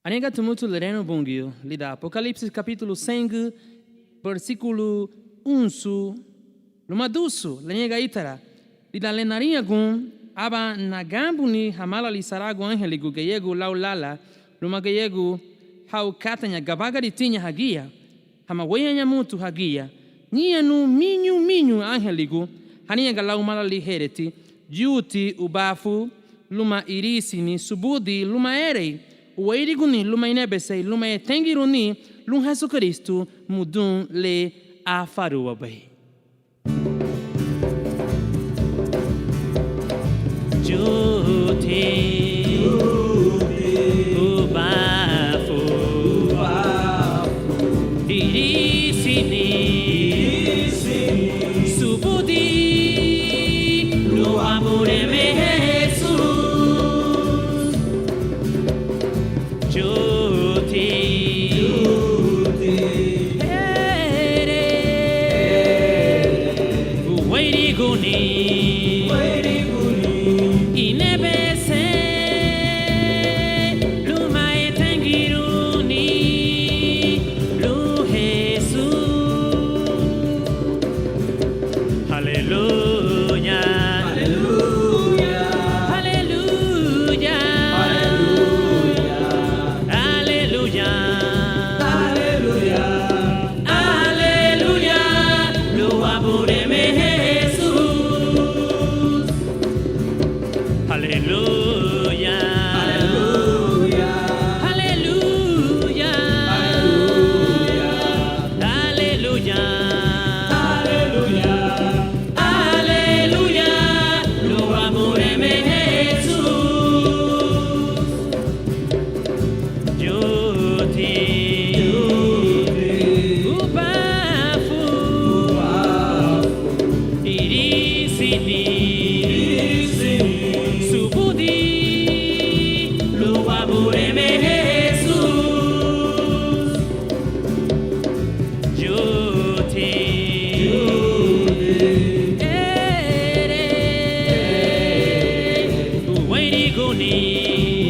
Aniga tumutu lereno bungio, lida Apocalipse capítulo 5, versículo 11, luma dusu, leniga itara, lida lenaria gun, aba nagambuni hamala li sarago angeligu gayegu laulala, luma gayegu hau katanya gabaga ditinha hagia, hama weyanya mutu hagia, nianu minyu angeligu, haniga laumala li hereti, juti ubafu, luma irisini subudi luma erei, uwairiguni luma inebesei luma etengiruni lum Jesus Cristo mudun le afarua bai. Juti ubafu irisini subudi lo amore me Guni